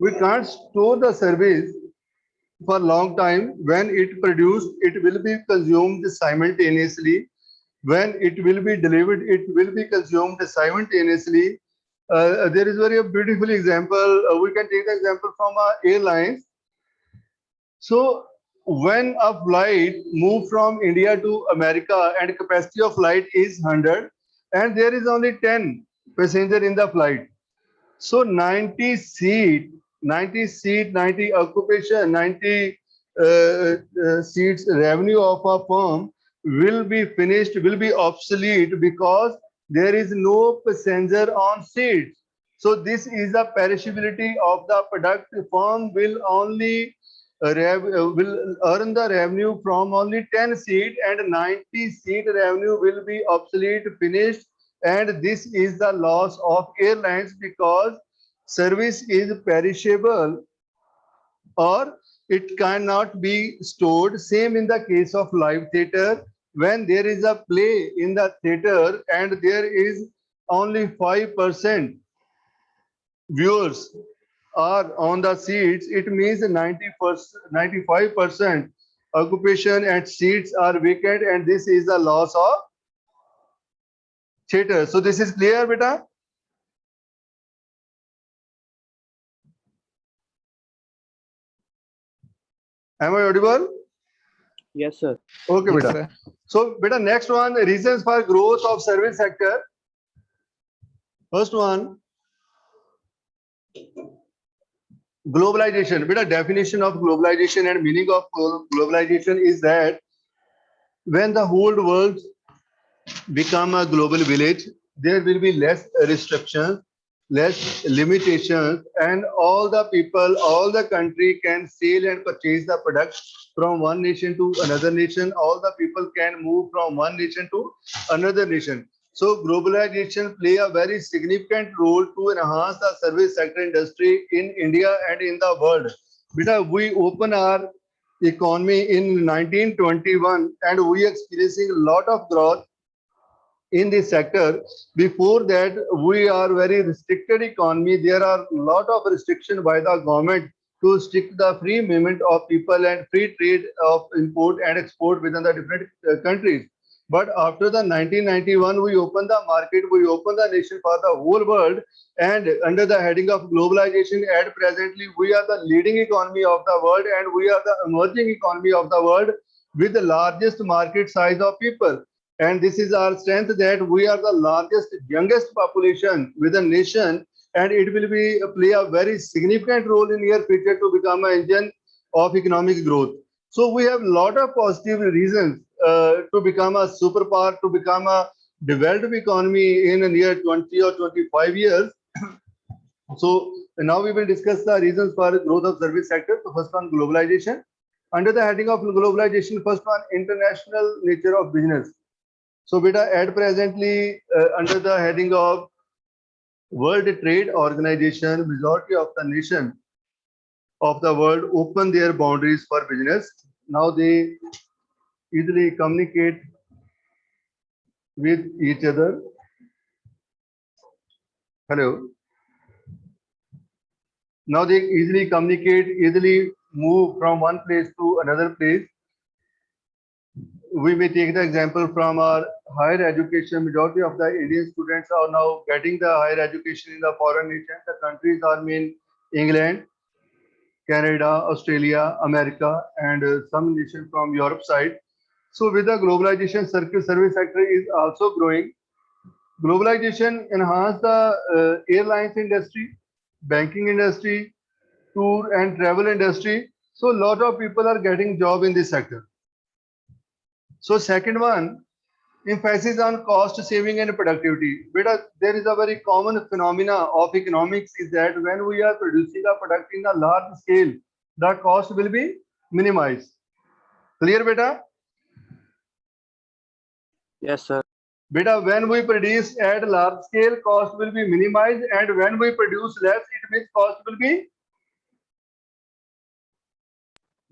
We can't store the service for a long time. When it produced, it will be consumed simultaneously. When it will be delivered, it will be consumed simultaneously. There is very beautiful example. We can take the example from airlines. So when a flight move from India to America and capacity of flight is 100 and there is only 10 passenger in the flight. So 90 seat, 90 occupation, 90 seats revenue of a firm will be finished, will be obsolete because there is no passenger on seats. So this is the perishability of the product. Firm will only will earn the revenue from only 10 seat and 90 seat revenue will be obsolete, finished, and this is the loss of airlines because service is perishable or it cannot be stored. Same in the case of live theater. When there is a play in the theater and there is only 5% viewers are on the seats, it means 90%, 95% occupation and seats are vacant, and this is the loss of theater. So this is clear, beta? Am I audible? Yes, sir. Okay, Yes, beta. sir. So, beta, next one, reasons for growth of service sector. First one, globalization. Beta, definition of globalization and meaning of globalization is that when the whole world become a global village, there will be less restrictions, less limitations, and all the people, all the country can sell and purchase the products from one nation to another nation. All the people can move from one nation to another nation. So globalization play a very significant role to enhance the service sector industry in India and in the world. Because we open our economy in 1921 and we experiencing a lot of growth in this sector. Before that, we are very restricted economy. There are a lot of restriction by the government to stick the free movement of people and free trade of import and export within the different countries. But after the 1991, we opened the market, we opened the nation for the whole world, and under the heading of globalization, at presently we are the leading economy of the world, and we are the emerging economy of the world with the largest market size of people. And this is our strength that we are the largest, youngest population with a nation, and it will be play a very significant role in near future to become an engine of economic growth. So we have a lot of positive reasons to become a superpower, to become a developed economy in a near 20 or 25 years. So now we will discuss the reasons for growth of service sector. So first one, globalization. Under the heading of globalization, first one, international nature of business. So, beta, at presently, under the heading of World Trade Organization, majority of the nation of the world open their boundaries for business. Now they easily communicate with each other. Hello. Now they easily communicate, easily move from one place to another place. We may take the example from our higher education. Majority of the Indian students are now getting the higher education in the foreign nations. The countries are mean England, Canada, Australia, America, and some nations from Europe side. So with the globalization, circuit service sector is also growing. Globalization enhance the airlines industry, banking industry, tour and travel industry. So a lot of people are getting job in this sector. So second one, emphasis on cost saving and productivity. Because there is a very common phenomena of economics is that when we are producing a product in a large scale, the cost will be minimized. Clear, beta? Yes, sir. Beta, when we produce at large scale, cost will be minimized, and when we produce less, it means cost will be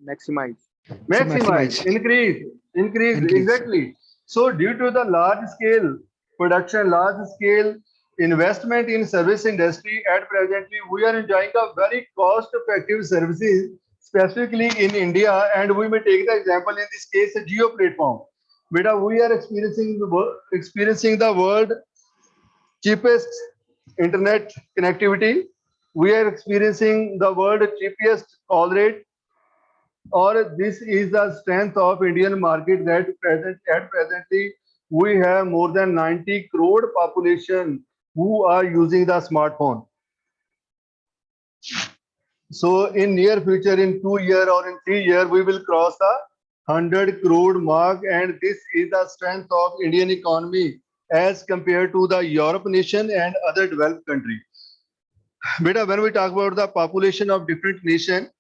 Maximize. So maximize, maximize. increase, Increase. exactly. So due to the large scale production, large scale investment in service industry. At presently, we are enjoying a very cost-effective services, specifically in India, and we may take the example in this case, a Geo platform. Beta, we are experiencing the world cheapest internet connectivity. We are experiencing the world cheapest call rate, or this is the strength of Indian market that at presently we have more than 90 crore population who are using the smartphone. So in near future, in 2 year or in 3 year, we will cross the 100 crore mark, and this is the strength of Indian economy as compared to the Europe nation and other developed country. Beta, when we talk about the population of different nation,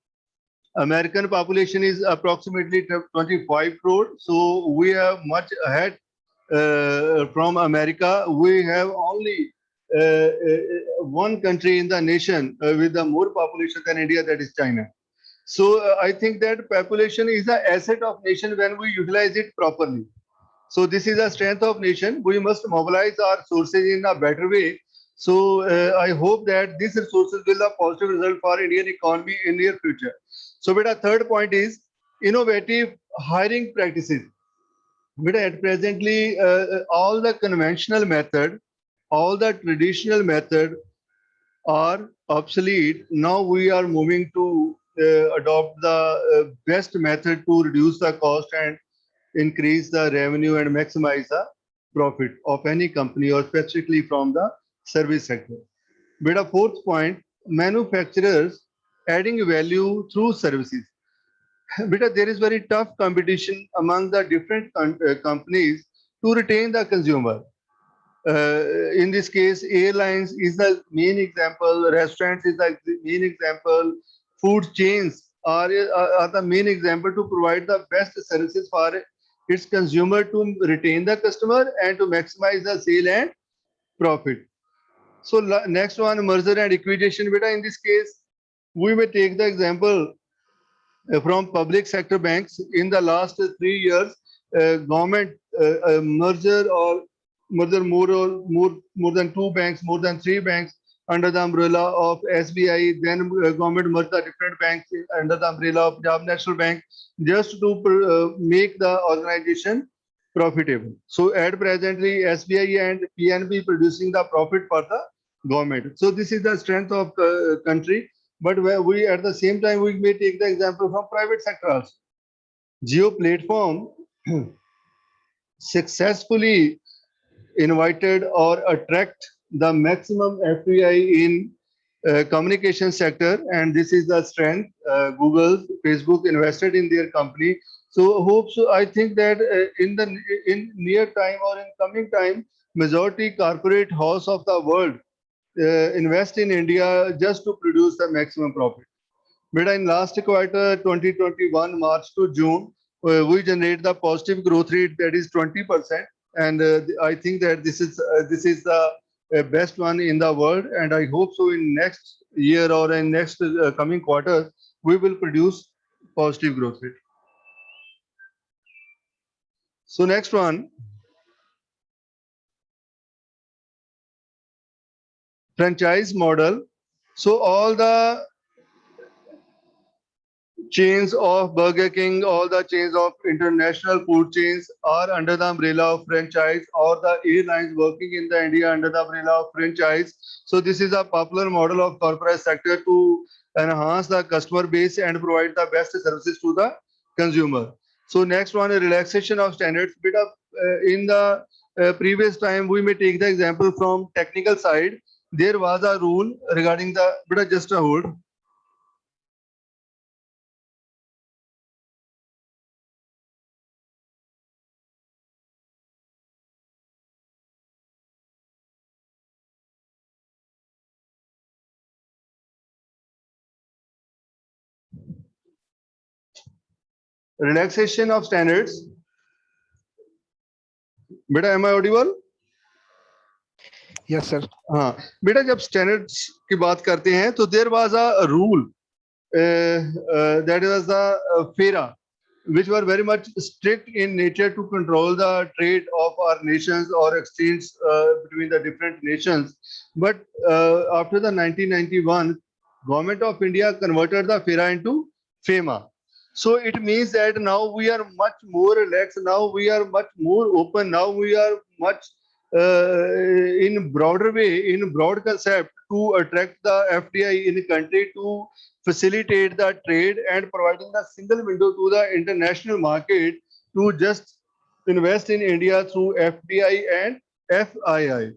American population is approximately 25 crore. So we are much ahead from America. We have only one country in the nation with the more population than India, that is China. So I think that population is the asset of nation when we utilize it properly. So this is the strength of nation. We must mobilize our sources in a better way. So I hope that these resources will have positive result for Indian economy in near future. So beta, third point is innovative hiring practices. Beta, at presently all the conventional method, all the traditional method are obsolete. Now we are moving to adopt the best method to reduce the cost and increase the revenue and maximize the profit of any company, or specifically from the service sector. But a fourth point, manufacturers adding value through services. Because there is very tough competition among the different companies to retain the consumer. In this case, airlines is the main example, restaurants is the main example, food chains are the main example to provide the best services for its consumer to retain the customer and to maximize the sale and profit. So next one, merger and acquisition. Beta, in this case, we may take the example from public sector banks in the last 3 years. Government merger or merger more than two banks, more than three banks under the umbrella of SBI. Then government merged the different banks under the umbrella of Punjab National Bank, just to make the organization profitable. So at presently, SBI and PNB producing the profit for the government. So this is the strength of country. But where we at the same time we may take the example from private sector also. Geo platform successfully invited or attract the maximum FPI in communication sector, and this is the strength. Google, Facebook invested in their company. So hope so. I think that in near time or in coming time, majority corporate house of the world invest in India just to produce the maximum profit. But in last quarter 2021 March to June, we generate the positive growth rate, that is 20%, and I think that this is the best one in the world, and I hope so in next year or in next coming quarters we will produce positive growth rate. So next one, franchise model. So all the chains of Burger King, all the chains of international food chains are under the umbrella of franchise, or the airlines working in the India under the umbrella of franchise. So this is a popular model of corporate sector to enhance the customer base and provide the best services to the consumer. So next one, a relaxation of standards. Bit of in the previous time, we may take the example from technical side. There was a rule regarding the bit of just a hold. Relaxation of standards. बेटा am I audible? Yes, sir. हाँ बेटा, जब standards की बात करते हैं तो there was a rule, that was the FERA, which were very much strict in nature to control the trade of our nations or exchange between the different nations. But after the 1991, government of India converted the FIRA into FEMA. So it means that now we are much more relaxed. Now we are much more open. Now we are much in broader way, in broad concept to attract the FDI in the country to facilitate the trade and providing the single window to the international market to just invest in India through FDI and FII.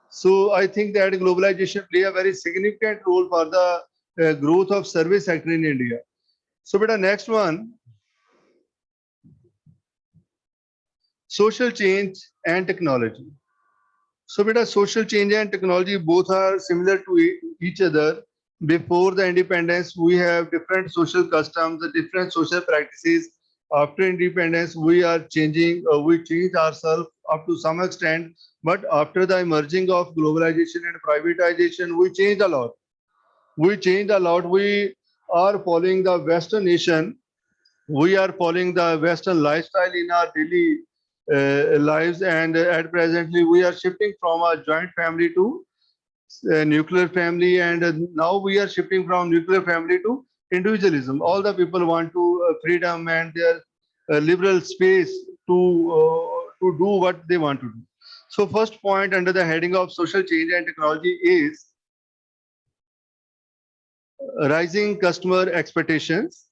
So I think that globalization play a very significant role for the growth of service sector in India. So, beta, next one, social change and technology. So, beta, social change and technology both are similar to each other. Before the independence, we have different social customs, different social practices. After independence, we are changing, we change ourselves up to some extent. But after the emerging of globalization and privatization, we change a lot. We change a lot. We are following the Western nation. We are following the Western lifestyle in our daily lives, and at presently we are shifting from a joint family to nuclear family, and now we are shifting from nuclear family to individualism. All the people want to freedom and their liberal space to do what they want to do. So first point under the heading of social change and technology is rising customer expectations.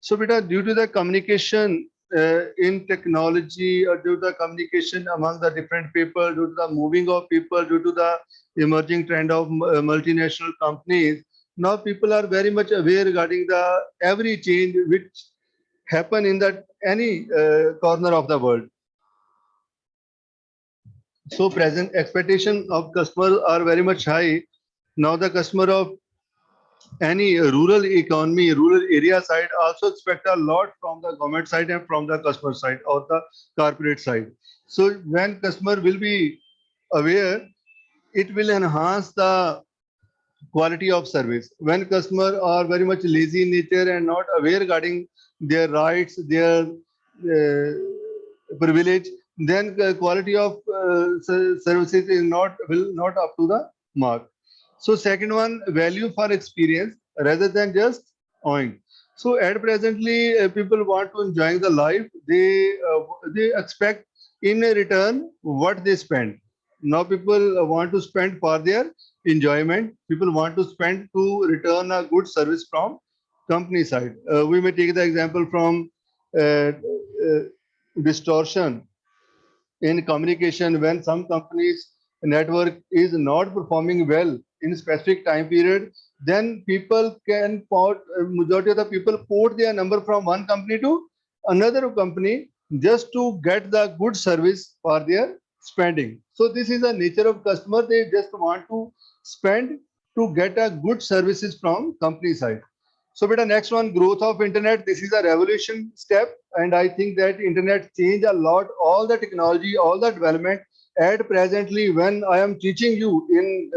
So, beta, due to the communication in technology, or due to the communication among the different people, due to the moving of people, due to the emerging trend of multinational companies, now people are very much aware regarding the every change which happen in that any corner of the world. So, present expectation of customers are very much high. Now, the customer of any rural economy, rural area side also expect a lot from the government side and from the customer side or the corporate side. So when customer will be aware, it will enhance the quality of service. When customer are very much lazy in nature and not aware regarding their rights, their privilege, then the quality of services is not will not up to the mark. So second one, value for experience rather than just owing. So at presently, people want to enjoy the life. They expect in a return what they spend. Now people want to spend for their enjoyment. People want to spend to return a good service from company side. We may take the example from distortion in communication when some companies network is not performing well in specific time period, then people can port majority of the people port their number from one company to another company just to get the good service for their spending. So this is the nature of customer. They just want to spend to get a good services from company side. So, beta, next one, growth of internet. This is a revolution step, and I think that internet changed a lot. All the technology, all the development. At presently, when I am teaching you in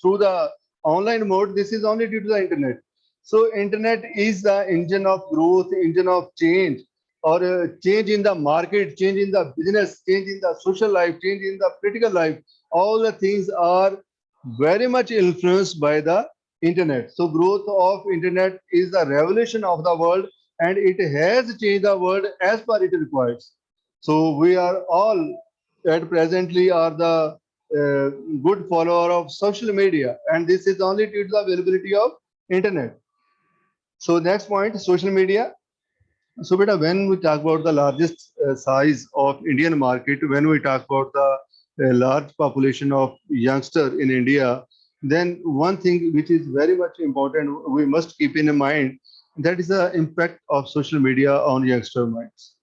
through the online mode, this is only due to the internet. So, internet is the engine of growth, engine of change, or change in the market, change in the business, change in the social life, change in the political life. All the things are very much influenced by the internet. So growth of internet is the revolution of the world, and it has changed the world as per it requires. So we are all at presently are the good follower of social media, and this is only due to the availability of internet. So next point, social media. So, beta, when we talk about the largest size of Indian market, when we talk about the large population of youngster in India, then one thing which is very much important we must keep in mind, that is the impact of social media on youngster minds.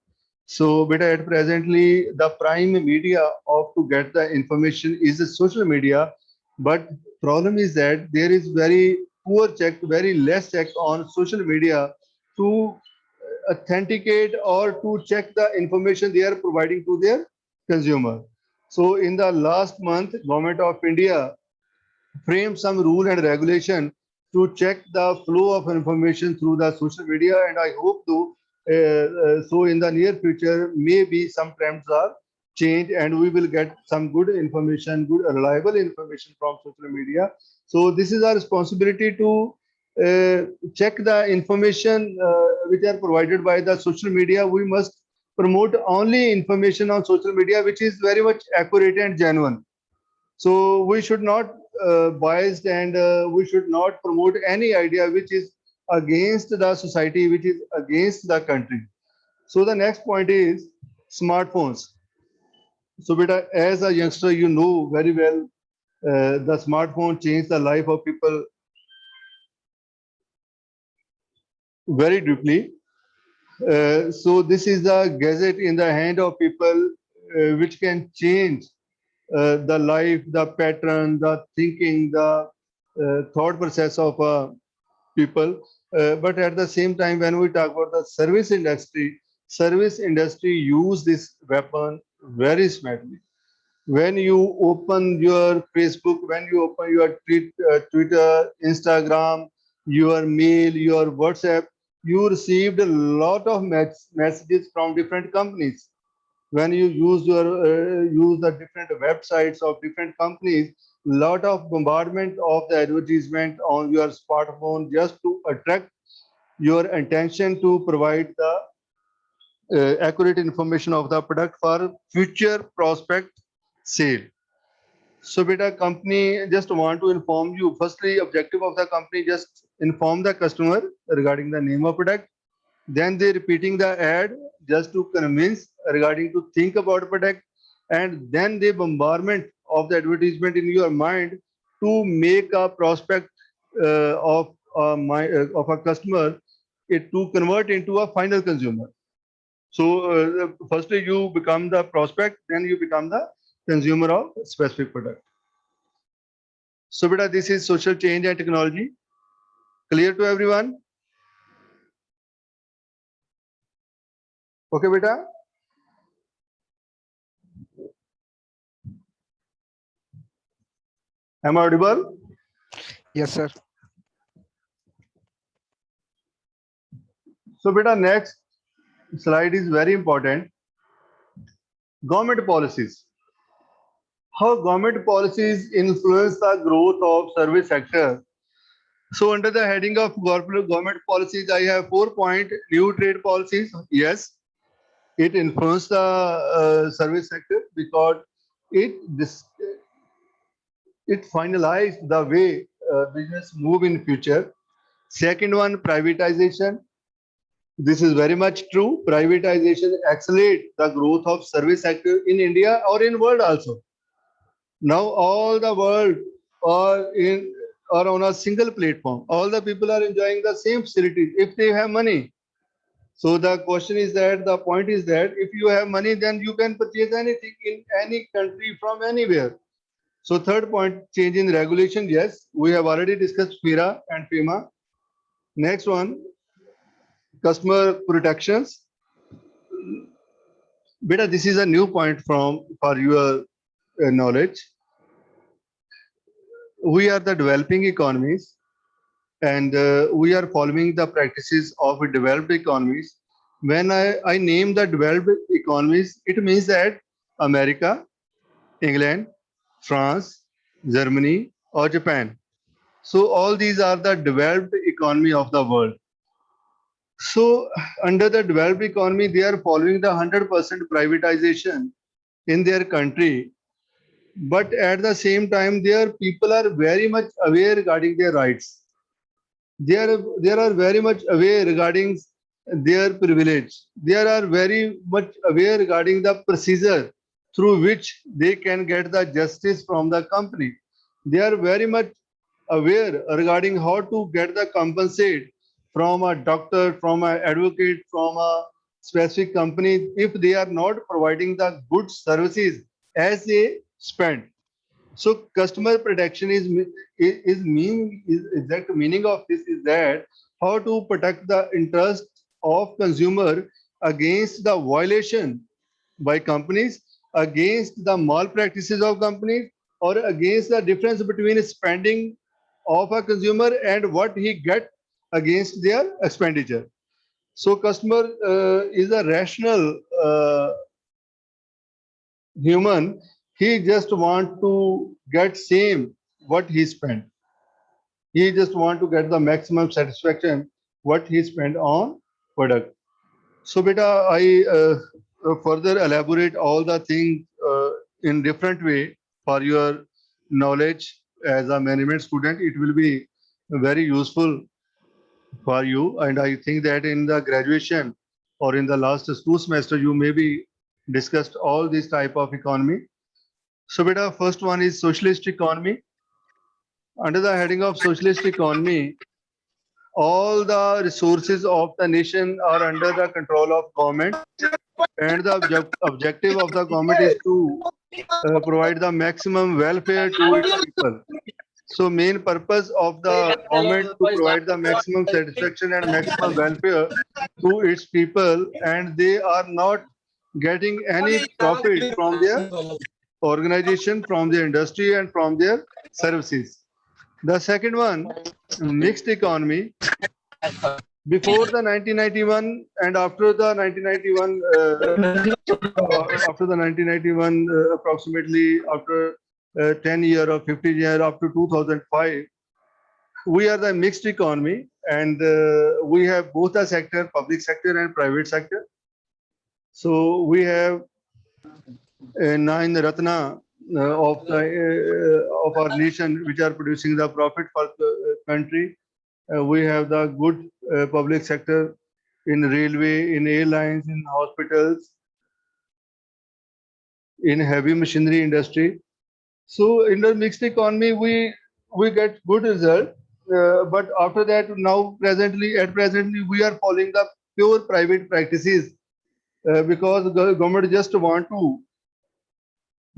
So, beta, at presently, the prime media of to get the information is the social media, but problem is that there is very poor check, very less check on social media to authenticate or to check the information they are providing to their consumer. So in the last month, Government of India framed some rule and regulation to check the flow of information through the social media, and I hope to So in the near future, maybe some trends are changed and we will get some good information, good reliable information from social media. So this is our responsibility to uh, check the information which are provided by the social media. We must promote only information on social media which is very much accurate and genuine. So we should not biased and we should not promote any idea which is against the society, which is against the country. So the next point is smartphones. So beta, as a youngster, you know very well the smartphone changed the life of people very deeply. So this is a gadget in the hand of people which can change the life, the pattern, the thinking, the thought process of people. But at the same time, when we talk about the service industry use this weapon very smartly. When you open your Facebook, when you open your Twitter, Instagram, your mail, your WhatsApp, you received a lot of messages from different companies. When you use the different websites of different companies, lot of bombardment of the advertisement on your smartphone just to attract your attention to provide the accurate information of the product for future prospect sale. So beta, company just want to inform you, firstly objective of the company just inform the customer regarding the name of product, then they repeating the ad just to convince regarding to think about product, and then the bombardment of the advertisement in your mind to make a prospect of a customer, it to convert into a final consumer. So firstly you become the prospect, then you become the consumer of specific product. So beta, this is social change and technology. Clear to everyone? Okay beta. Am I audible? Yes, sir. So beta, next slide is very important. Government policies. How government policies influence the growth of service sector. So under the heading of government policies, I have 4 point new trade policies. Yes, it influences the service sector because it this it finalized the way business move in future. Second one, privatization. This is very much true. Privatization accelerate the growth of service sector in India or in world also. Now all the world are on a single platform. All the people are enjoying the same facilities if they have money. So the question is that the point is that if you have money, then you can purchase anything in any country from anywhere. So third point, change in regulation. Yes, we have already discussed FIRA and FEMA. Next one, customer protections. Beta, this is a new point from for your knowledge. We are the developing economies and we are following the practices of developed economies. When I name the developed economies, it means that America, England, France, Germany, or Japan. So all these are the developed economy of the world. So under the developed economy, they are following the 100% privatization in their country. But at the same time, their people are very much aware regarding their rights. They are very much aware regarding their privilege. They are very much aware regarding the procedure through which they can get the justice from the company. They are very much aware regarding how to get the compensate from a doctor, from an advocate, from a specific company if they are not providing the good services as they spend. So customer protection is exact meaning of this is that how to protect the interest of consumer against the violation by companies, against the malpractices of companies, or against the difference between spending of a consumer and what he get against their expenditure. So customer is a rational human. He just want to get same what he spent. He just want to get the maximum satisfaction what he spent on product. So beta, I further elaborate all the things in different way for your knowledge as a management student. It will be very useful for you. And I think that in the graduation or in the last two semester, you maybe discussed all these type of economy. So beta, first one is socialist economy. Under the heading of socialist economy, all the resources of the nation are under the control of government, and the objective of the government is to provide the maximum welfare to its people. So main purpose of the government to provide the maximum satisfaction and maximum welfare to its people, and they are not getting any profit from their organization, from their industry, and from their services. The second one, mixed economy. Before the 1991 and after the 1991, after the 1991, approximately after 10 year or 15 year, after 2005, we are the mixed economy, and we have both the sector, public sector and private sector. So we have nine ratna of our nation which are producing the profit for the country. We have the good public sector in railway, in airlines, in hospitals, in heavy machinery industry. So in the mixed economy, we get good result. But after that, now presently, we are following the pure private practices because the government just want to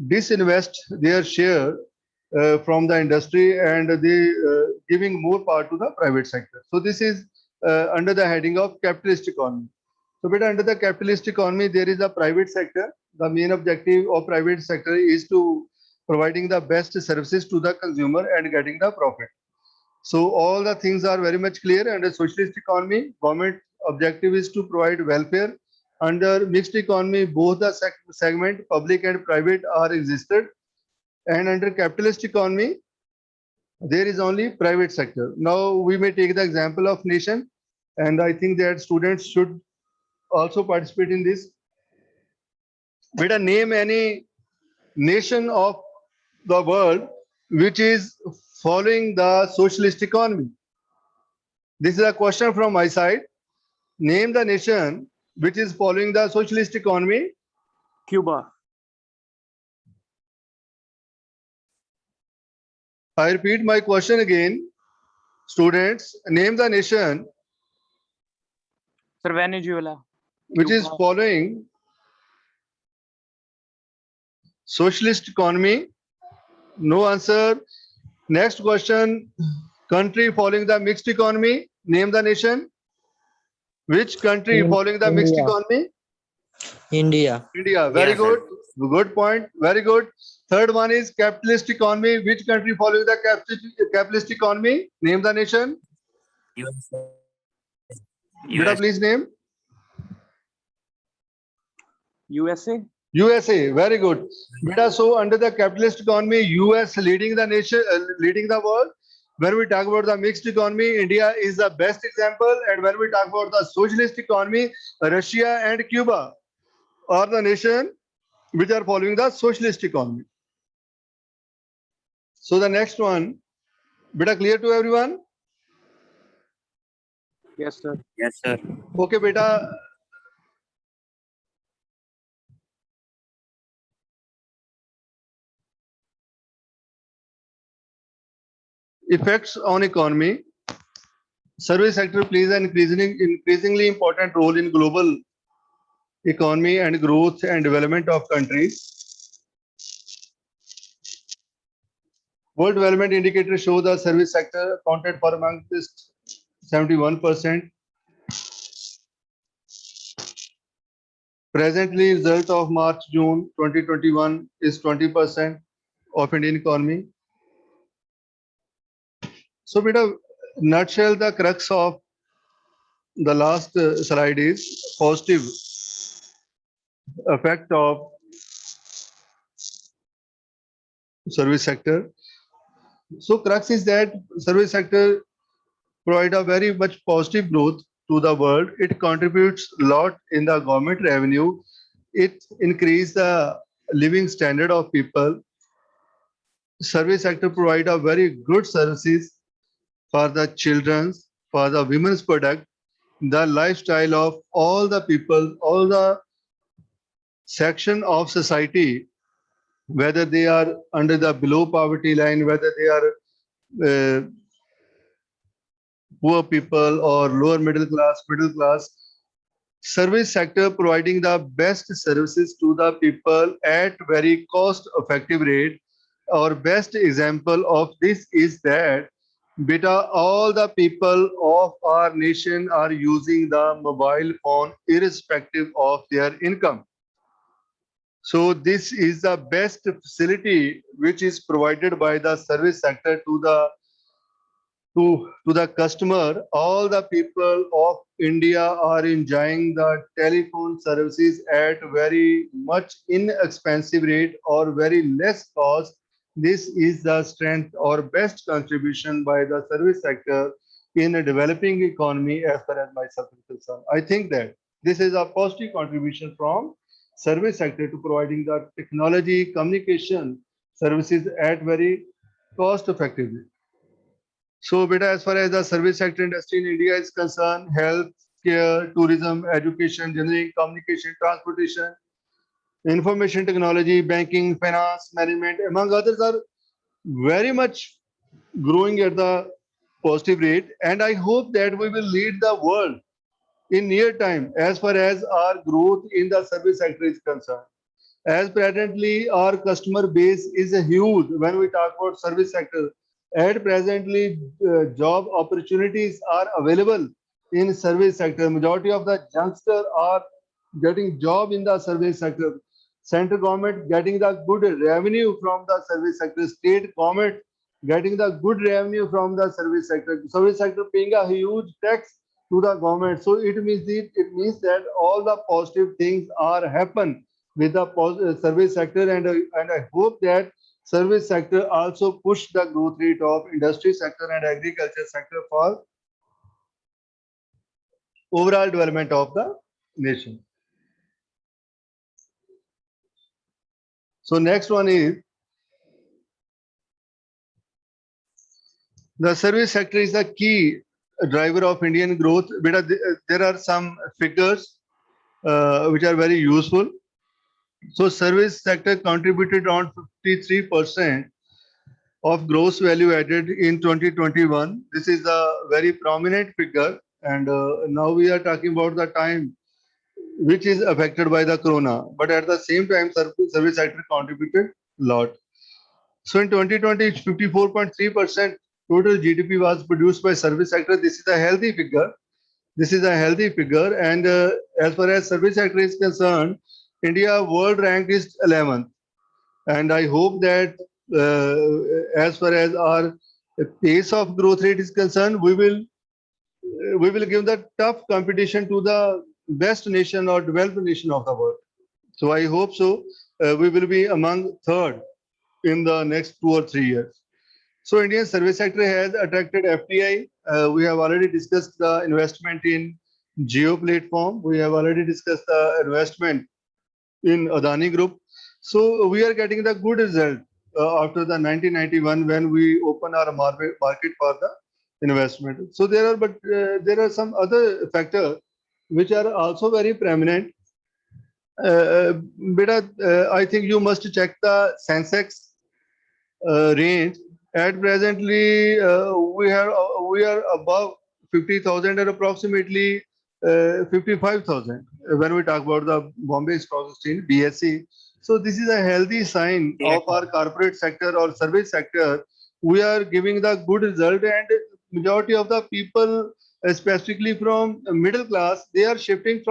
disinvest their share from the industry, and they giving more part to the private sector. So this is under the heading of capitalist economy. So but under the capitalist economy, there is a private sector. The main objective of private sector is to providing the best services to the consumer and getting the profit. So all the things are very much clear. Under socialist economy, government objective is to provide welfare. Under mixed economy, both the segment, public and private, are existed. And under capitalist economy, there is only private sector. Now we may take the example of nation, and I think that students should also participate in this. Better name any nation of the world which is following the socialist economy. This is a question from my side. Name the nation which is following the socialist economy. Cuba. I repeat my question again. Students, name the nation Sir, Venezuela. which is Cuba. following socialist economy. No answer. Next question. Country following the mixed economy. Name the nation. Which country following the mixed India. economy? India. India. Very Yes, good. sir. Good point. Very good. Third one is capitalist economy. Which country following the capitalist economy? Name the nation. USA. Beta, please name. USA. USA. Very good. Beta, so under the capitalist economy, US leading the nation, leading the world. When we talk about the mixed economy, India is the best example. And when we talk about the socialist economy, Russia and Cuba are the nation which are following the socialist economy. So the next one, beta, clear to everyone? Yes, sir. Yes, sir. Okay, beta. Effects on economy. Service sector plays an increasingly important role in global economy and growth and development of countries. World Development Indicators show the service sector accounted for among this 71%. Presently, result of March-June 2021 is 20% of Indian economy. So, beta, nutshell, the crux of the last slide is positive effect of service sector. So crux is that service sector provide a very much positive growth to the world. It contributes a lot in the government revenue. It increase the living standard of people. Service sector provide a very good services for the children's, for the women's product, the lifestyle of all the people, all the section of society, whether they are under the below poverty line, whether they are poor people or lower middle class, service sector providing the best services to the people at very cost effective rate. Our best example of this is that beta all the people of our nation are using the mobile phone irrespective of their income. So this is the best facility which is provided by the service sector to the customer. All the people of India are enjoying the telephone services at very much inexpensive rate or very less cost. This is the strength or best contribution by the service sector in a developing economy as far as myself is concerned. I think that this is a positive contribution from service sector to providing the technology communication services at very cost effectively. So, beta, as far as the service sector industry in India is concerned, health, care, tourism, education, engineering, communication, transportation, information technology, banking, finance, management, among others, are very much growing at the positive rate. And I hope that we will lead the world in near time as far as our growth in the service sector is concerned. As presently, our customer base is a huge when we talk about service sector. At presently, job opportunities are available in service sector. Majority of the youngsters are getting job in the service sector. Central government getting the good revenue from the service sector. State government getting the good revenue from the service sector. Service sector paying a huge tax to the government. So it means that all the positive things are happen with the service sector, and I hope that service sector also push the growth rate of industry sector and agriculture sector for overall development of the nation. So next one is the service sector is the key driver of Indian growth. But there are some figures which are very useful. So service sector contributed around 53% of gross value added in 2021. This is a very prominent figure, and now we are talking about the time which is affected by the corona. But at the same time, service sector contributed a lot. So in 2020, 54.3% total GDP was produced by service sector. This is a healthy figure. This is a healthy figure, and as far as service sector is concerned, India world rank is 11th. And I hope that as far as our pace of growth rate is concerned, we will give the tough competition to the best nation or developed nation of the world. So I hope so. We will be among third in the next 2 or 3 years. So Indian service sector has attracted FDI. We have already discussed the investment in Geo platform. We have already discussed the investment in Adani Group. So we are getting the good result after the 1991 when we open our market for the investment. So there are some other factors which are also very prominent. Beta, I think you must check the Sensex range. At presently, we are above 50,000 and approximately 55,000 when we talk about the Bombay Stock Exchange (BSE). So this is a healthy sign of our corporate sector or service sector. We are giving the good result, and majority of the people, especially from middle class, they are shifting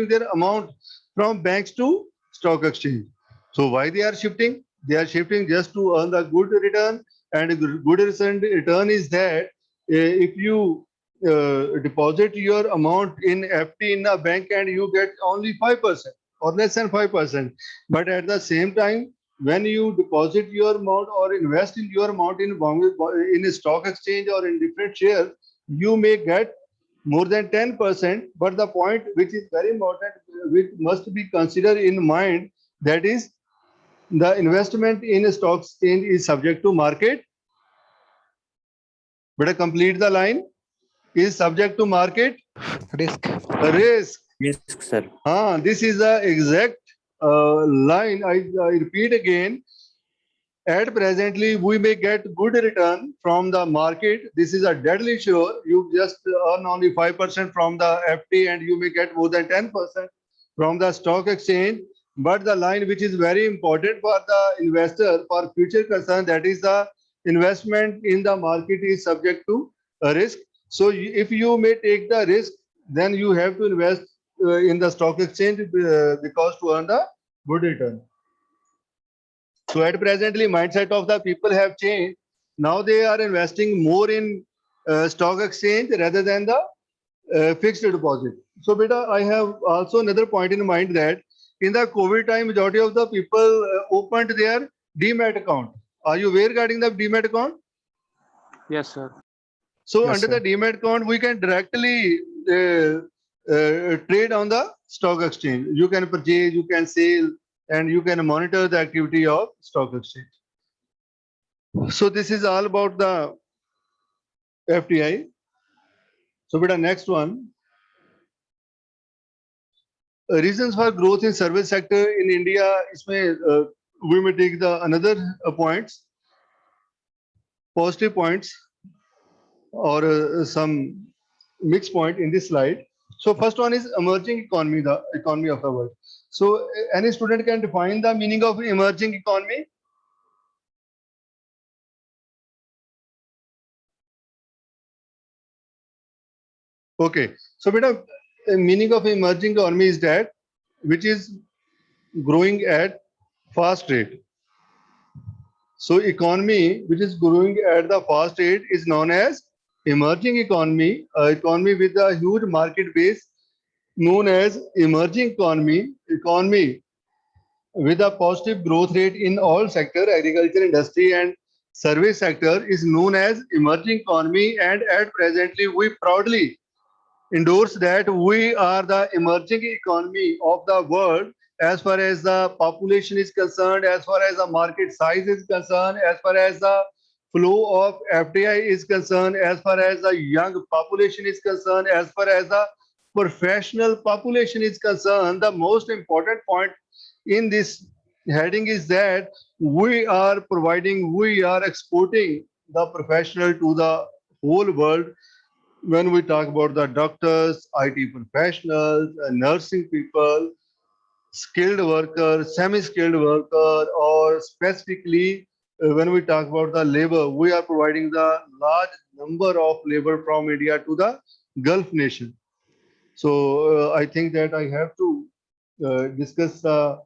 their amount from banks to stock exchange. So why they are shifting? They are shifting just to earn the good return, and good return is that if you deposit your amount in FD in a bank and you get only 5% or less than 5%. But at the same time, when you deposit your amount or invest in your amount in a stock exchange or in different shares, you may get more than 10%. But the point which is very important, which must be considered in mind, that is the investment in a stock exchange is subject to market. Better complete the line. Is subject to market Risk. risk. Risk, sir. This is the exact line. I repeat again. At presently, we may get good return from the market. This is a deadly sure. You just earn only 5% from the FT and you may get more than 10% from the stock exchange. But the line which is very important for the investor for future concern, that is the investment in the market is subject to a risk. So if you may take the risk, then you have to invest in the stock exchange because to earn the good return. So at presently, mindset of the people have changed. Now they are investing more in stock exchange rather than the fixed deposit. So beta, I have also another point in mind that in the COVID time, majority of the people opened their demat account. Are you aware regarding the demat account? Yes, sir. So Yes, under sir. the demat account, we can directly trade on the stock exchange. You can purchase, you can sell, and you can monitor the activity of stock exchange. So this is all about the FDI. So beta, next one. Reasons for growth in service sector in India. इसमें we may take the another points, positive points, or some mixed point in this slide. So first one is emerging economy, the economy of the world. So any student can define the meaning of emerging economy. Okay, so beta, meaning of emerging economy is that which is growing at fast rate. So economy which is growing at the fast rate is known as emerging economy. Economy with a huge market base known as emerging economy. Economy with a positive growth rate in all sector, agriculture, industry, and service sector is known as emerging economy. And at presently, we proudly endorse that we are the emerging economy of the world as far as the population is concerned, as far as the market size is concerned, as far as the flow of FDI is concerned, as far as the young population is concerned, as far as the professional population is concerned. The most important point in this heading is that we are providing, we are exporting the professional to the whole world. When we talk about the doctors, IT professionals, nursing people, skilled worker, semi-skilled worker, or specifically when we talk about the labor, we are providing the large number of labor from India to the Gulf nation. So I think that I have to discuss the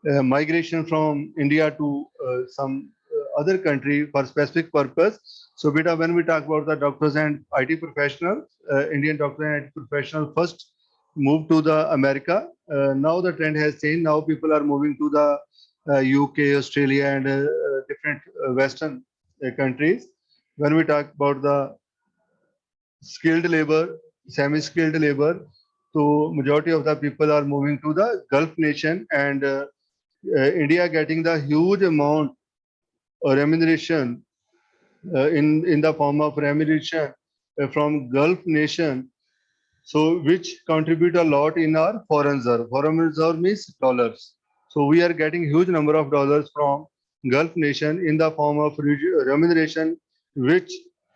migration from India to some other country for specific purpose. So beta, when we talk about the doctors and IT professionals, Indian doctor and IT professional first moved to the America. Now the trend has changed. Now people are moving to the UK, Australia, and different Western countries. When we talk about the skilled labor, semi-skilled labor, so majority of the people are moving to the Gulf nation, and India getting the huge amount of remuneration in the form of remuneration from Gulf nation, so which contribute a lot in our foreign reserve. Foreign reserve means dollars. So we are getting huge number of dollars from Gulf nation in the form of remuneration, which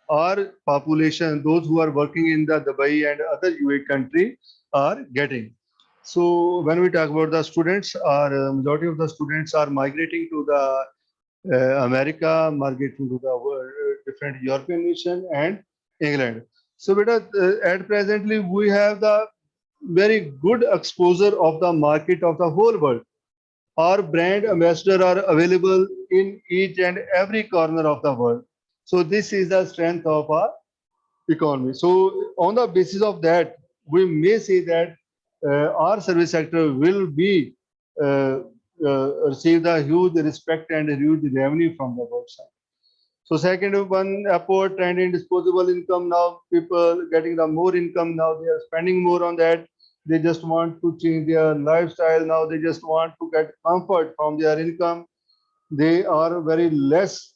our population, those who are working in the Dubai and other UAE country, are getting. So when we talk about the students, our majority of the students are migrating to the America, migrating to the different European nation and England. So beta, at presently we have the very good exposure of the market of the whole world. Our brand ambassador are available in each and every corner of the world. So this is the strength of our economy. So on the basis of that, we may say that our service sector will be uh, receive the huge respect and huge revenue from the outside. So second one, upward trend in disposable income. Now people getting the more income. Now they are spending more on that. They just want to change their lifestyle. Now they just want to get comfort from their income. They are very less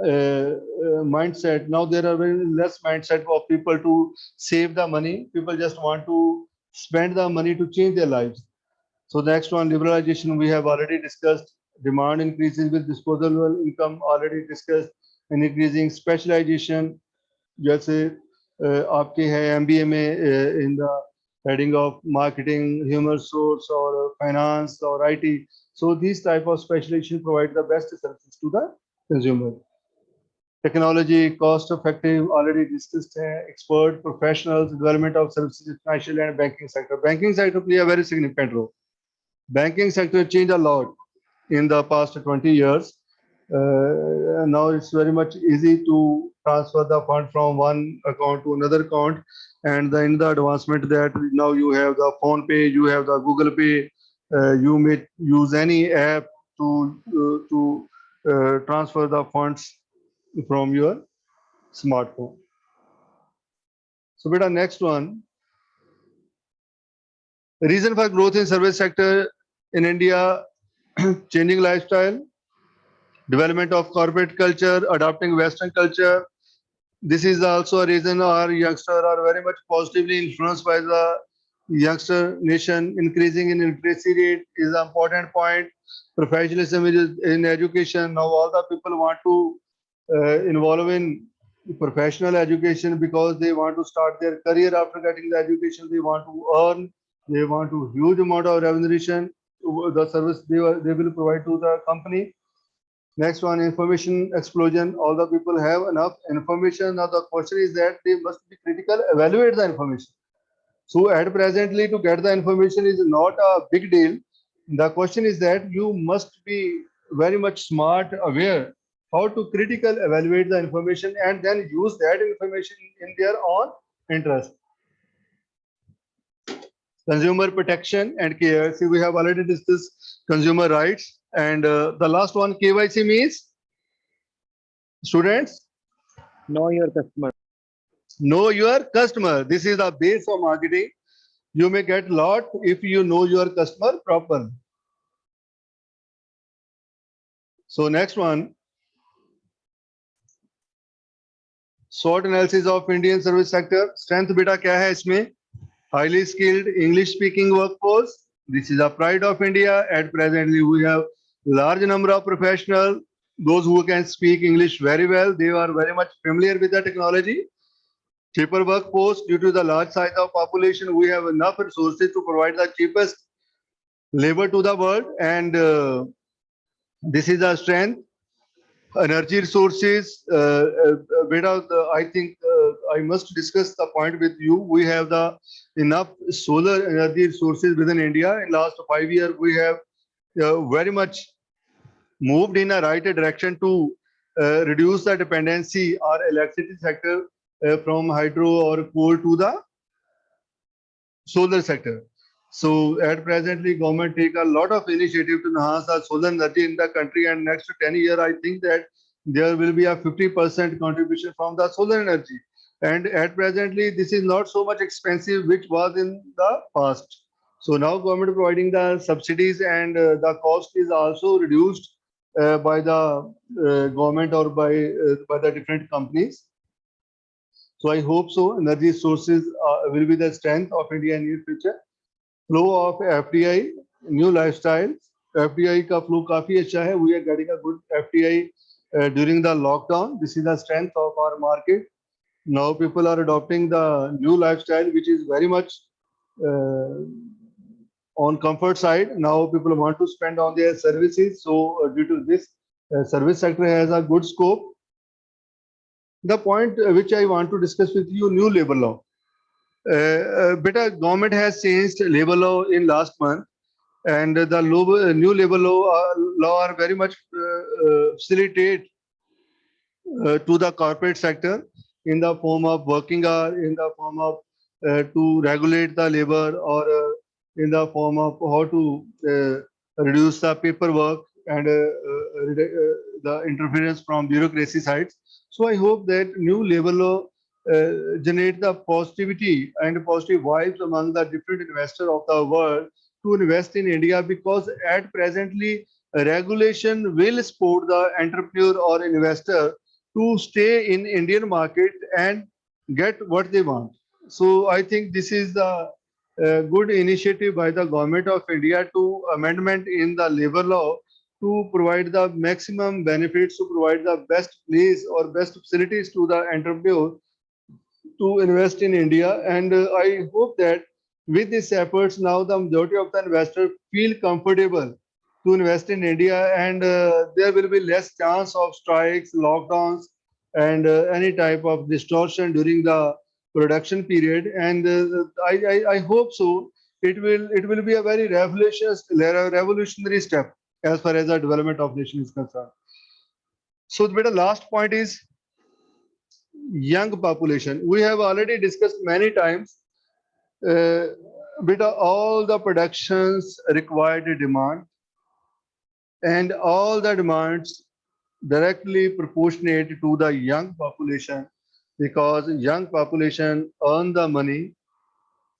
mindset. Now there are very less mindset of people to save the money. People just want to spend the money to change their lives. So next one, liberalization, we have already discussed. Demand increases with disposable income, already discussed. And increasing specialization, जैसे आपके है MBA में in the heading of marketing, human resource or finance or IT. So these type of specialization provide the best services to the consumer. Technology, cost effective, already discussed hai. Expert professionals, development of services in financial and banking sector. Banking sector play a very significant role. Banking sector changed a lot in the past 20 years. Now it's very much easy to transfer the fund from one account to another account, and in the advancement that now you have the phone pay, you have the Google Pay, you may use any app to transfer the funds from your smartphone. So beta next one, reason for growth in service sector in India, changing lifestyle, development of corporate culture, adopting Western culture. This is also a reason our youngsters are very much positively influenced by the youngster nation. Increasing in literacy rate is an important point. Professionalism is in education. Now all the people want to involve in professional education because they want to start their career after getting the education. They want to earn. They want to huge amount of remuneration. The service they will provide to the company. Next one, information explosion. All the people have enough information. Now the question is that they must be critical, evaluate the information. So at presently to get the information is not a big deal. The question is that you must be very much smart, aware how to critical evaluate the information and then use that information in their own interest. Consumer protection and care. See, we have already discussed consumer rights. And the last one, KYC means students, Know your customer. know your customer. This is the base of marketing. You may get lot if you know your customer properly. So next one, SWOT analysis of Indian service sector. Strength beta क्या है इसमें? Highly skilled English speaking workforce. This is a pride of India. At presently, we have large number of professionals, those who can speak English very well. They are very much familiar with the technology. Cheaper workforce. Due to the large size of population, we have enough resources to provide the cheapest labor to the world, and this is our strength. Energy resources. I think I must discuss the point with you. We have the enough solar energy resources within India. In last 5 years, we have very much moved in a right direction to reduce the dependency or electricity sector from hydro or coal to the solar sector. So at presently, government take a lot of initiative to enhance the solar energy in the country, and next 10 years, I think that there will be a 50% contribution from the solar energy. And at presently, this is not so much expensive, which was in the past. So now government providing the subsidies, and the cost is also reduced by the government or by the different companies. So I hope so. Energy sources will be the strength of India in near future. Flow of FDI, new lifestyles. FDI का flow काफी अच्छा है. We are getting a good FDI during the lockdown. This is the strength of our market. Now people are adopting the new lifestyle, which is very much uh, on comfort side. Now people want to spend on their services. So due to this, service sector has a good scope. The point which I want to discuss with you, new labor law. Beta government has changed labor law in last month, and the new labor law are very much facilitate to the corporate sector. in the form of working hour, in the form of to regulate the labor, or in the form of how to reduce the paperwork and the interference from bureaucracy sides. So I hope that new labor law generate the positivity and positive vibes among the different investors of the world to invest in India, because at presently regulation will support the entrepreneur or investor to stay in Indian market and get what they want. So I think this is the good initiative by the government of India to amendment in the labor law to provide the maximum benefits, to provide the best place or best facilities to the entrepreneur to invest in India. And I hope that with these efforts, now the majority of the investors feel comfortable to invest in India, and there will be less chance of strikes, lockdowns, and any type of distortion during the production period. And I hope so. It will be a very revolutionary step as far as the development of nation is concerned. So, the last point is young population. We have already discussed many times, uh, all the productions required demand, and all the demands directly proportionate to the young population, because young population earn the money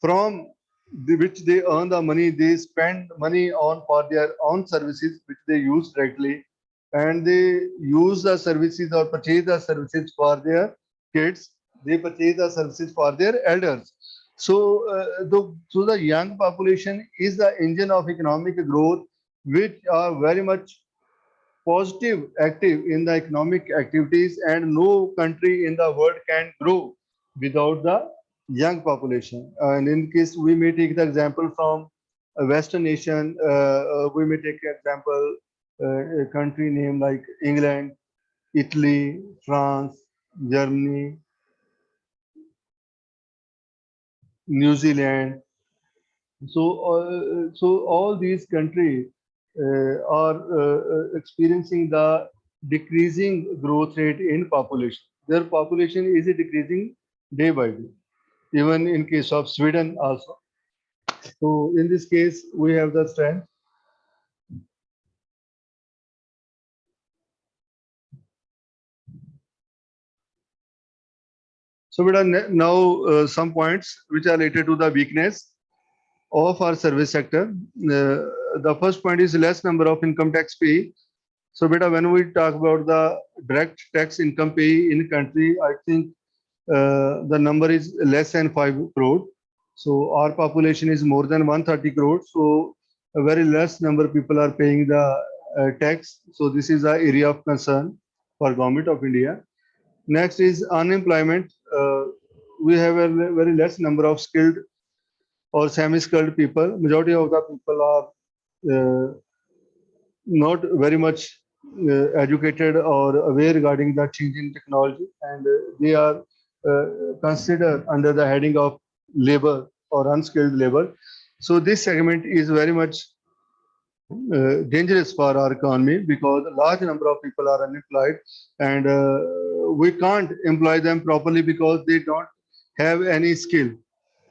from which they earn the money, they spend money on for their own services which they use directly, and they use the services or purchase the services for their kids, they purchase the services for their elders. So the young population is the engine of economic growth, which are very much positive active in the economic activities, and no country in the world can grow without the young population. And in case we may take the example from a western nation, we may take example a country name like England, Italy, France, Germany, New Zealand. So all these countries are experiencing the decreasing growth rate in population. Their population is decreasing day by day. Even in case of Sweden also. So in this case, we have the strength. So now some points which are related to the weakness of our service sector. The first point is less number of income tax pay. So when we talk about the direct tax income pay in country, I think the number is less than 5 crore. So our population is more than 130 crore. So a very less number of people are paying the tax. So this is the area of concern for government of India. Next is unemployment. We have a very less number of skilled or semi-skilled people. Majority of the people are not very much educated or aware regarding the changing technology, and they are considered under the heading of labor or unskilled labor. So this segment is very much dangerous for our economy, because a large number of people are unemployed, and we can't employ them properly because they don't have any skill.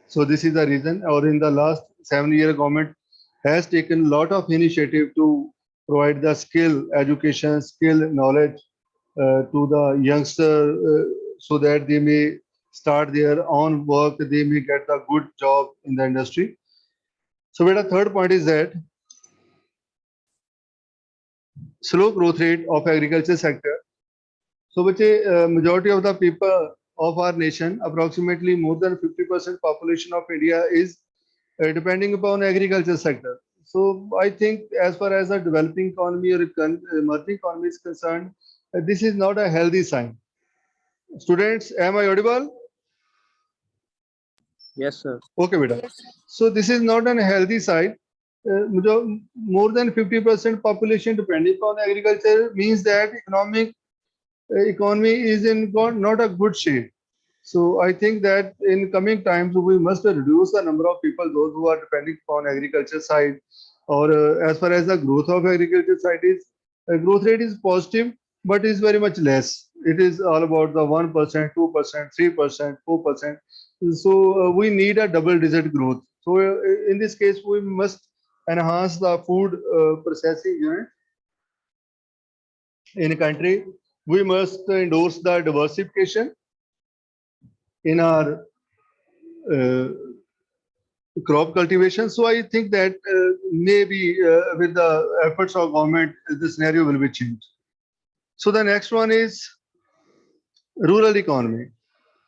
So this is the reason. Or in the last 7 year, government has taken a lot of initiative to provide the skill education, skill knowledge to the youngster, so that they may start their own work, they may get a good job in the industry. So, the third point is that slow growth rate of agriculture sector. So, which a majority of the people of our nation, approximately more than 50% population of India, is depending upon agriculture sector. So I think as far as a developing economy or emerging economy is concerned, this is not a healthy sign. Students, am I audible? Yes, sir. Okay, beta. So this is not an healthy side. More than 50% population depending on agriculture means that economy is in not a good shape. So I think that in coming times we must reduce the number of people, those who are depending upon agriculture side, or as far as the growth of agriculture side is, growth rate is positive, but it's very much less. It is all about the 1%, 2%, 3%, 4%. So we need a double-digit growth. So in this case, we must enhance the food processing unit in a country. We must endorse the diversification in our uh, crop cultivation. So I think that maybe with the efforts of government, the scenario will be changed. So the next one is rural economy.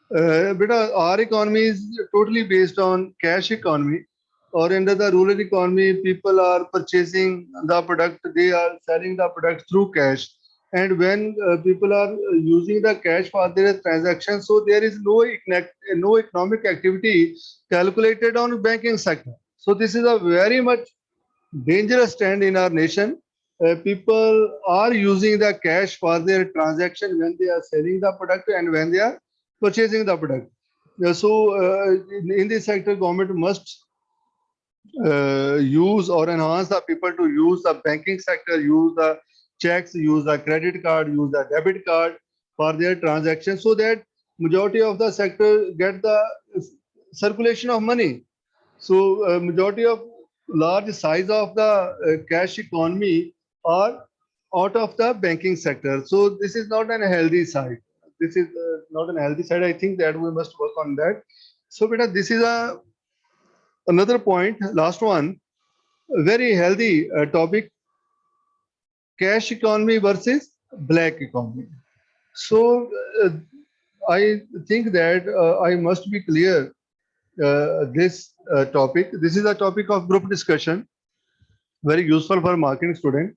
Because our economy is totally based on cash economy, or under the rural economy, people are purchasing the product, they are selling the product through cash. And when people are using the cash for their transactions, so there is no economic activity calculated on banking sector. So this is a very much dangerous trend in our nation. People are using the cash for their transaction when they are selling the product and when they are purchasing the product. In this sector, government must use or enhance the people to use the banking sector, use the checks, use the credit card, use the debit card for their transactions, so that majority of the sector get the circulation of money. So majority of large size of the cash economy are out of the banking sector. So this is not an healthy side. This is not an healthy side. I think that we must work on that. So beta, this is a another point. Last one, a very healthy topic: cash economy versus black economy. So I think that I must be clear this topic. This is a topic of group discussion, very useful for marketing student.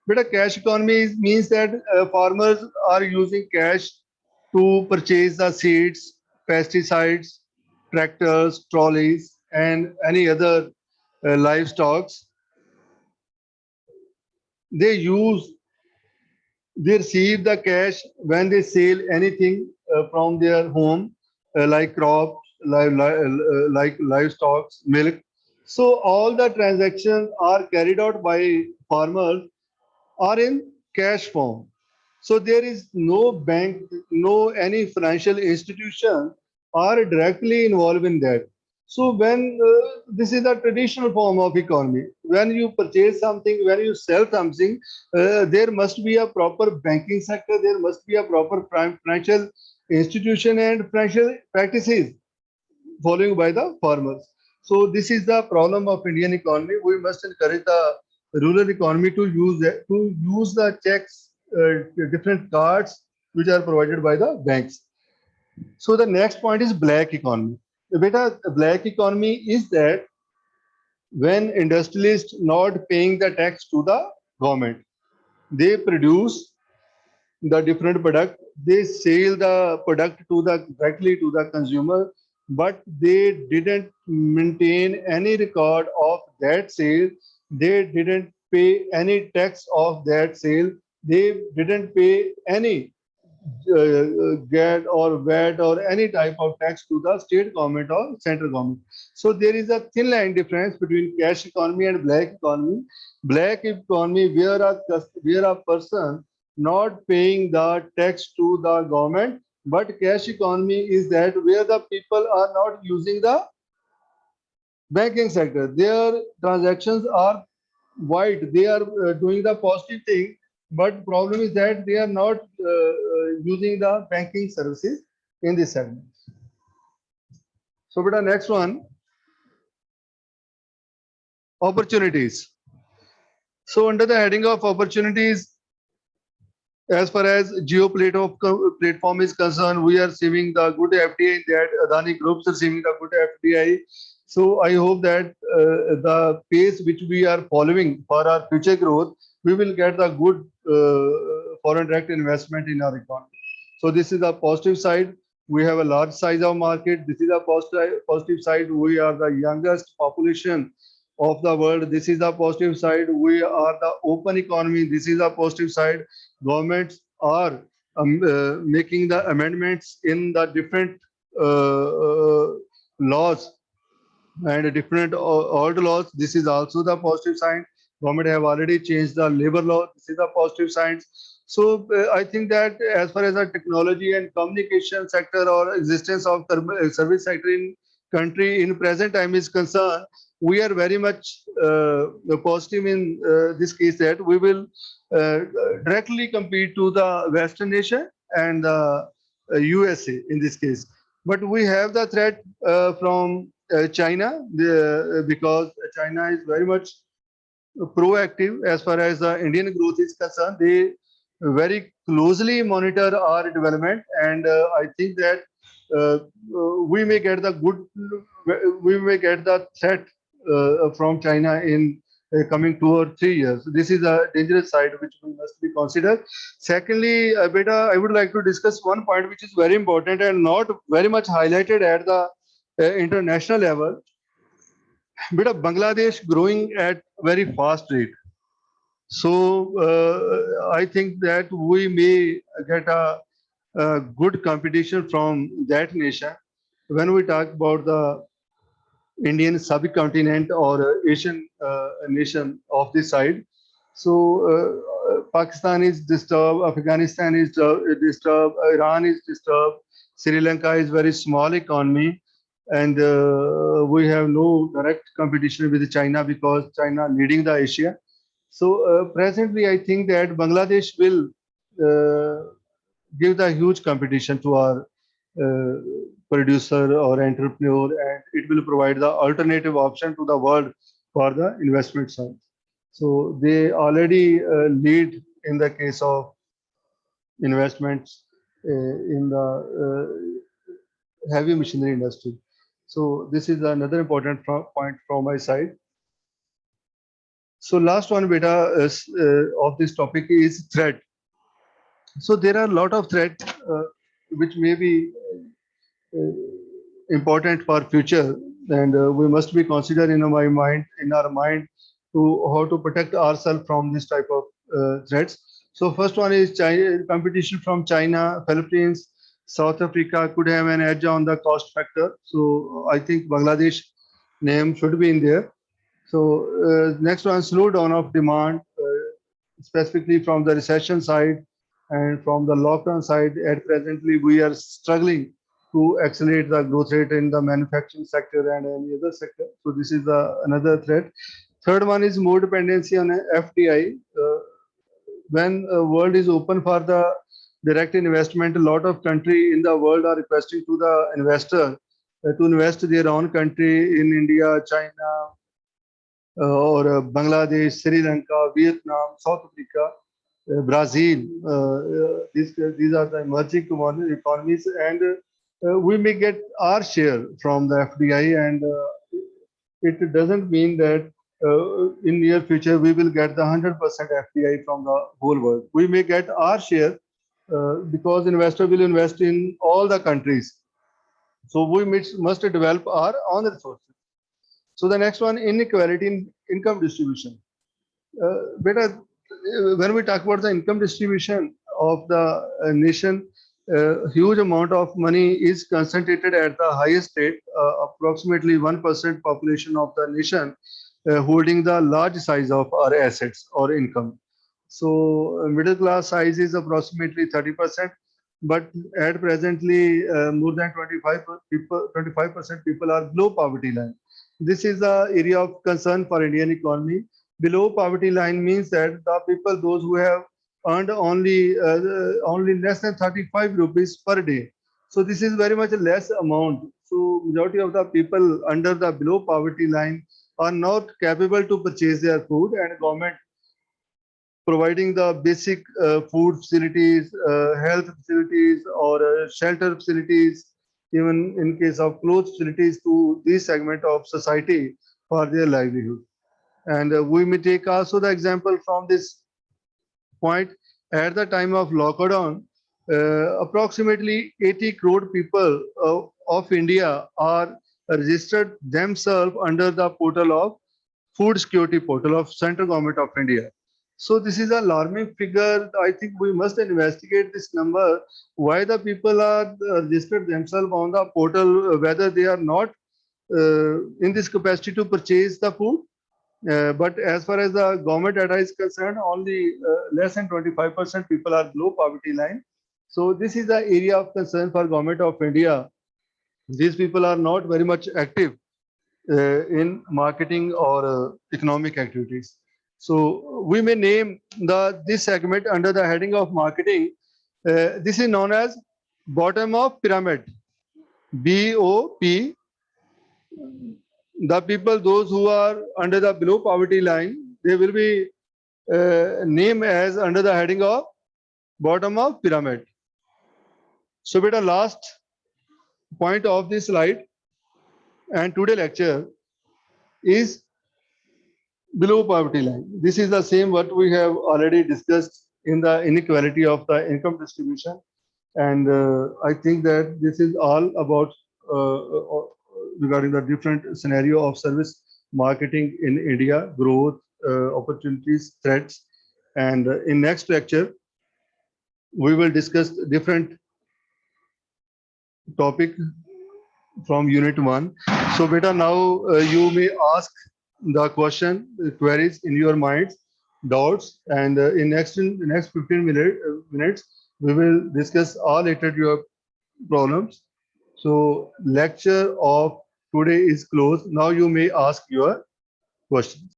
But a cash economy means that farmers are using cash to purchase the seeds, pesticides, tractors, trolleys, and any other livestock. They use they receive the cash when they sell anything from their home, like crops, like livestock, milk. So all the transactions are carried out by farmers are in cash form. So there is no bank, no any financial institution are directly involved in that. So when this is a traditional form of economy, when you purchase something, when you sell something, there must be a proper banking sector, there must be a proper financial institution and financial practices following by the farmers. So this is the problem of Indian economy. We must encourage the rural economy to use the checks, different cards which are provided by the banks. So the next point is black economy. Beta, black economy is that when industrialists not paying the tax to the government, they produce the different product, they sell the product to the directly to the consumer, but they didn't maintain any record of that sale, they didn't pay any tax of that sale, they didn't pay any GAT or VAT or any type of tax to the state government or central government. So there is a thin line difference between cash economy and black economy. Black economy where a person not paying the tax to the government, but cash economy is that where the people are not using the banking sector. Their transactions are white. They are doing the positive thing, but problem is that they are not using the banking services in this segment. So, beta, next one, opportunities. So, under the heading of opportunities, as far as platform is concerned, we are receiving the good FDI that Adani Groups are receiving the good FDI. So I hope that the pace which we are following for our future growth, we will get the good foreign direct investment in our economy. So this is the positive side. We have a large size of market. This is a positive side. We are the youngest population of the world. This is the positive side. We are the open economy. This is the positive side. Governments are making the amendments in the different laws and different old laws. This is also the positive sign. Government have already changed the labor law. This is the positive signs. So I think that as far as the technology and communication sector or existence of service sector in country in present time is concerned, we are very much positive in this case that we will uh, directly compete to the Western nation and the USA in this case. But we have the threat from China because China is very much proactive as far as the Indian growth is concerned. They very closely monitor our development, and I think that uh, we may get the good, we may get the threat from China in coming 2 or 3 years. This is a dangerous side which we must be considered. Secondly, beta, I would like to discuss one point which is very important and not very much highlighted at the international level. Beta, Bangladesh growing at very fast rate. So I think that we may get a good competition from that nation when we talk about the Indian subcontinent or Asian nation of this side. So Pakistan is disturbed, Afghanistan is disturbed, Iran is disturbed, Sri Lanka is very small economy, and we have no direct competition with China because China leading the Asia. So presently, I think that Bangladesh will give the huge competition to our uh, producer or entrepreneur, and it will provide the alternative option to the world for the investment side. So they already lead in the case of investments in the heavy machinery industry. So this is another important point from my side. So last one, beta, is, of this topic is threat. So there are a lot of threats which may be uh, important for future, and we must be considered in our mind to how to protect ourselves from this type of threats. So first one is China, competition from China, Philippines, South Africa could have an edge on the cost factor. So I think Bangladesh name should be in there. So next one, slowdown of demand, specifically from the recession side and from the lockdown side. At presently, we are struggling to accelerate the growth rate in the manufacturing sector and any other sector. So this is another threat. Third one is more dependency on FDI. When world is open for the direct investment, a lot of country in the world are requesting to the investor to invest their own country in India, China, or Bangladesh, Sri Lanka, Vietnam, South Africa, Brazil. These are the emerging economies, and we may get our share from the FDI, and it doesn't mean that in near future we will get the 100% FDI from the whole world. We may get our share because investor will invest in all the countries. So we must develop our own resources. So the next one, inequality in income distribution. Beta, when we talk about the income distribution of the nation, huge amount of money is concentrated at the highest rate, approximately 1% population of the nation holding the large size of our assets or income. So middle class size is approximately 30%, but at presently more than 25% people are below poverty line. This is the area of concern for Indian economy. Below poverty line means that the people, those who have earned only less than 35 rupees per day. So this is very much a less amount. So majority of the people under the below poverty line are not capable to purchase their food, and government providing the basic food facilities, health facilities, or shelter facilities, even in case of clothes facilities to this segment of society for their livelihood. And we may take also the example from this point. At the time of lockdown, approximately 80 crore people of India are registered themselves under the portal of food security portal of central government of India. So this is an alarming figure. I think we must investigate this number. Why the people are registered themselves on the portal, whether they are not in this capacity to purchase the food, But as far as the government data is concerned, only less than 25% people are below poverty line. So this is the area of concern for government of India. These people are not very much active in marketing or economic activities. So we may name this segment under the heading of marketing. This is known as bottom of pyramid. BOP. The people, those who are under the below poverty line, they will be named as under the heading of bottom of pyramid. So, beta, last point of this slide and today lecture is below poverty line. This is the same what we have already discussed in the inequality of the income distribution. And I think that this is all about regarding the different scenario of service marketing in India, growth, opportunities, threats. And in next lecture, we will discuss different topic from unit 1. So beta, now you may ask the question, queries in your minds, doubts, and in next 15 minutes, we will discuss all related to your problems. So lecture of today is closed. Now you may ask your questions.